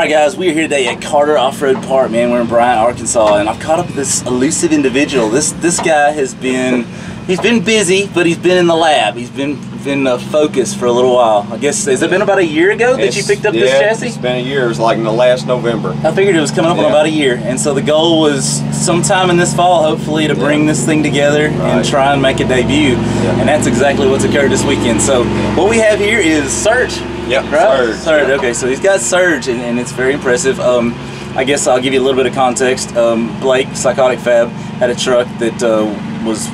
Alright guys, we are here today at Carter Off-Road Park, man. We're in Bryant, Arkansas, and I've caught up with this elusive individual. This guy has been, he's been busy, but he's been in the lab. He's been focused for a little while. I guess, has it been about a year ago that you picked up this chassis? It's been a year. It was like in the last November. I figured it was coming up on about a year, and so the goal was sometime in this fall, hopefully, to bring this thing together and try and make a debut, and that's exactly what's occurred this weekend. So what we have here is Surge. Yep, right? Surge. Okay, so he's got Surge, and it's very impressive. I guess I'll give you a little bit of context. Blake, Psychotic Fab, had a truck that was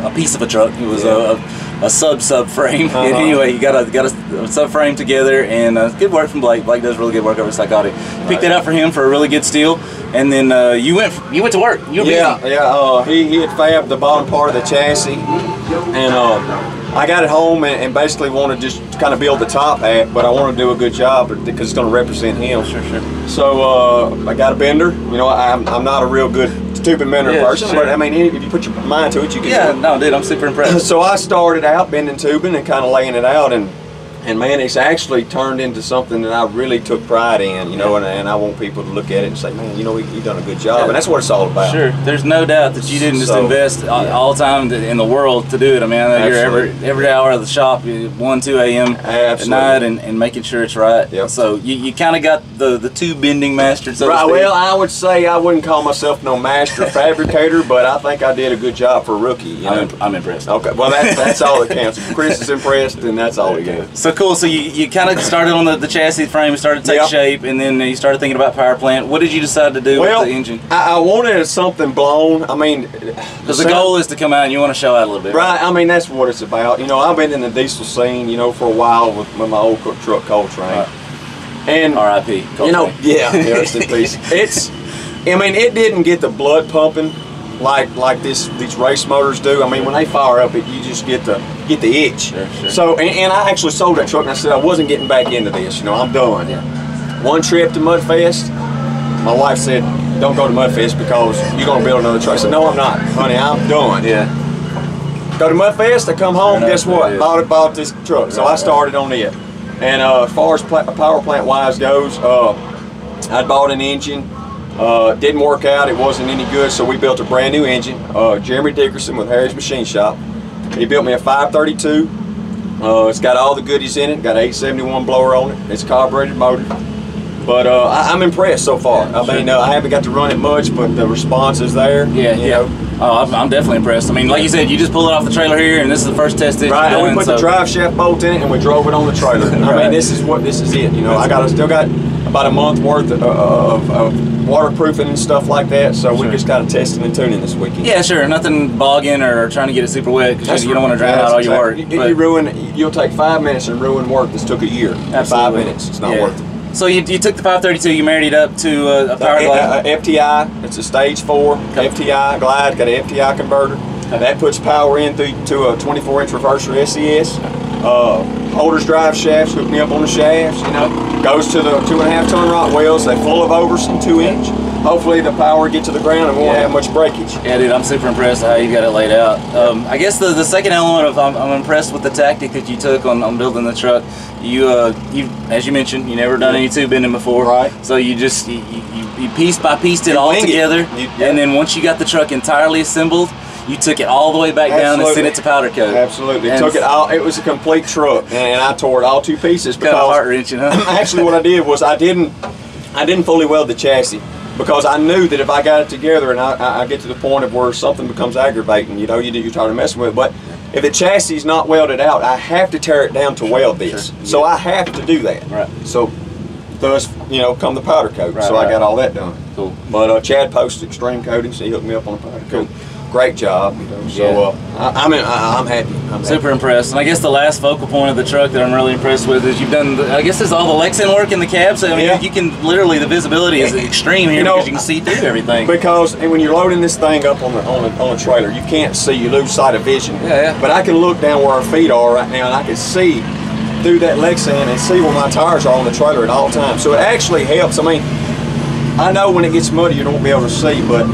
a piece of a truck. It was a subframe. Anyway, you got a subframe together, and good work from Blake. Blake does really good work over Psychotic. Picked it up for him for a really good steal, and then you went to work. You were busy. He had fabbed the bottom part of the chassis, and I got it home and basically wanted to just kind of build the top hat, but I want to do a good job because it's going to represent him. Sure. So I got a bender. You know, I'm not a real good stupid bender person, but I mean, if you put your mind to it, you can. Yeah, no, dude, I'm super impressed. So I started out bending tubing and kind of laying it out, and man, it's actually turned into something that I really took pride in, you know, and I want people to look at it and say, man, you know, you've done a good job, and that's what it's all about. Sure, there's no doubt that you didn't just invest all the time in the world to do it. I mean, I know you're every hour of the shop, 1, 2 a.m. at night, and making sure it's right. Yep. So you kind of got the tube bending mastered, so to speak. Well, I would say I wouldn't call myself no master fabricator, but I think I did a good job for a rookie. You know? I'm impressed. Okay, well, that's all that counts. If Chris is impressed, then that's all that counts. So cool. So you kind of started on the chassis frame, started to take shape, and then you started thinking about power plant. What did you decide to do with the engine? I wanted something blown. I mean, because the goal is to come out and you want to show out a little bit. Right. I mean, that's what it's about. You know, I've been in the diesel scene, you know, for a while with my old truck Coltrane. And R.I.P. You know, rest in peace. I mean, it didn't get the blood pumping like these race motors do. I mean, when they fire up, you just get the itch. Sure. So, and I actually sold that truck, and I said I wasn't getting back into this. You know, I'm done. One trip to Mudfest, my wife said, "Don't go to Mudfest because you're gonna build another truck." I said, "No, I'm not, honey. I'm done." Go to Mudfest. I come home. Guess what? Bought this truck. So I started on it. And as far as power plant wise goes, I bought an engine. Didn't work out, it wasn't any good, so we built a brand new engine. Jeremy Dickerson with Harry's Machine Shop. He built me a 532. It's got all the goodies in it, got an 871 blower on it. It's a carbureted motor. But I'm impressed so far. I mean, I haven't got to run it much, but the response is there. You know. Oh, I'm definitely impressed. I mean, like you said, you just pull it off the trailer here, and this is the first test that you're doing. And we put the drive shaft bolt in it, and we drove it on the trailer. I mean, this is it. You know, I still got about a month worth of waterproofing and stuff like that, so we just got to testing and tuning this weekend. Yeah, sure. Nothing bogging or trying to get it super wet because you don't want to drown out all your work. You'll take 5 minutes and ruin work that's took a year. Absolutely. 5 minutes. It's not worth it. So you took the 532, you married it up to a Powerglide? FTI, it's a stage 4 FTI Glide, got an FTI converter. That puts power in to a 24-inch reverser SES. Holders drive shafts, hook me up on the shafts, you know. Goes to the 2.5-ton rot wheels, they full of Ouverson 2-inch. Hopefully the power get to the ground and won't have much breakage. Yeah, dude, I'm super impressed with how you got it laid out. I guess the second element of I'm impressed with the tactic that you took on building the truck. You as you mentioned, you never done any tube bending before. Right. So you just you piece by pieced it all together, and then once you got the truck entirely assembled, you took it all the way back down and sent it to powder coat. Absolutely. Took it all. It was a complete truck, and I tore it all to pieces because kind of heart-wrenching, huh? Actually, what I did was I didn't fully weld the chassis because I knew that if I got it together and I get to the point of where something becomes aggravating, you know, you're trying to mess with it. But if the chassis is not welded out, I have to tear it down to weld this. So I have to do that. Right. So thus, you know, come the powder coat. I got all that done. Cool. But Chad posted Extreme Coating, so he hooked me up on the powder coat. Great job, you know. So I'm happy. Super impressed. And I guess the last focal point of the truck that I'm really impressed with is you've done, I guess it's all the Lexan work in the cab. So I mean, you can literally, the visibility is extreme here because you can see through everything. Because when you're loading this thing up on the trailer, you can't see, you lose sight of vision. But I can look down where our feet are right now, and I can see through that Lexan and see where my tires are on the trailer at all times. So it actually helps. I mean, I know when it gets muddy you don't be able to see, but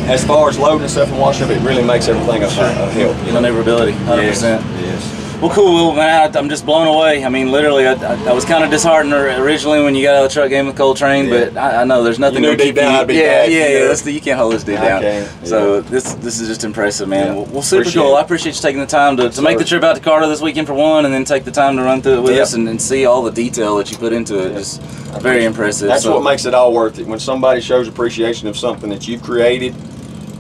as far as loading stuff and washing up, it really makes everything a help. Maneuverability, 100%. Yes. Well, cool. Well, man, I'm just blown away. I mean, literally, I was kind of disheartened originally when you got out of the truck game with Coltrane, but I know there's nothing to keep you. You can't hold this dude down. So this is just impressive, man. Well, super cool. I appreciate you taking the time to make the trip out to Carter this weekend for one, and then take the time to run through it with us and see all the detail that you put into it. Just very impressive. That's what makes it all worth it. When somebody shows appreciation of something that you've created,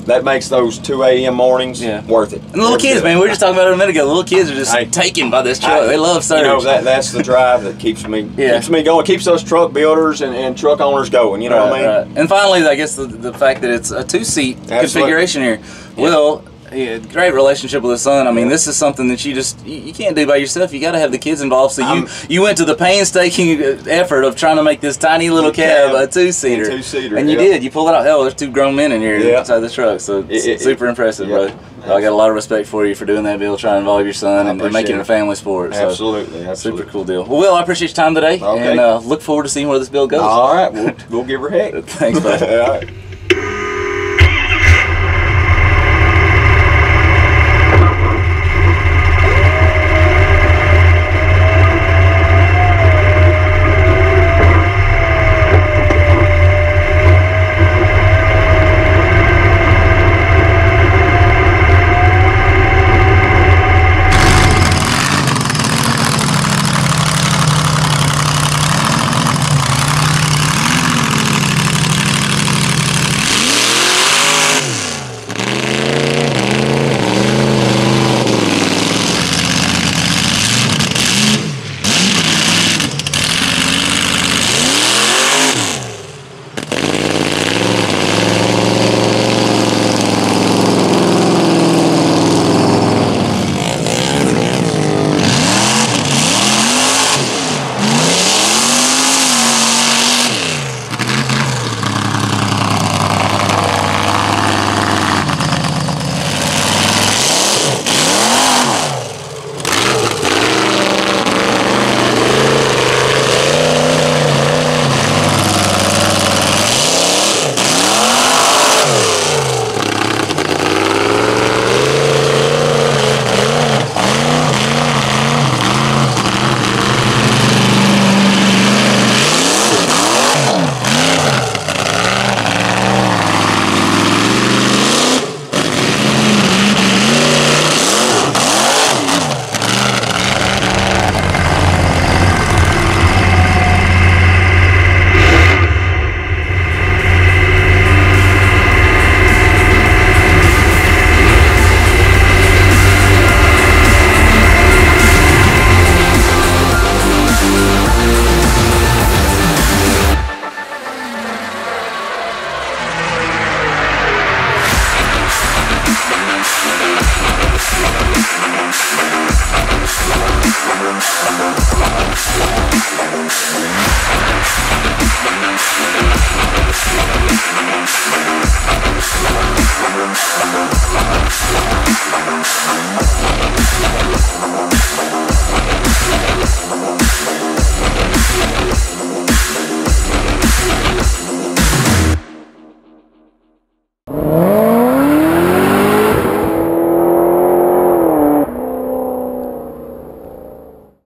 that makes those 2 a.m. mornings worth it. And the little kids, man, we were just talking about it a minute ago. The little kids are just taken by this truck. They love Surge. You know, that's the drive that keeps me going, keeps us truck builders and truck owners going. You know what I mean? Right. And finally, I guess the fact that it's a 2-seat configuration here. Will, great relationship with his son. I mean, this is something that you can't do by yourself. You got to have the kids involved. So you went to the painstaking effort of trying to make this tiny little cab a 2-seater. And you did. You pulled it out. Hell, there's 2 grown men in here inside the truck. So it's super impressive, bro. I got a lot of respect for you for doing that, Bill, trying to involve your son and making it a family sport. So absolutely. Super cool deal. Well, Will, I appreciate your time today, and look forward to seeing where this build goes. All right, we'll give her heck. Thanks, bud. All right.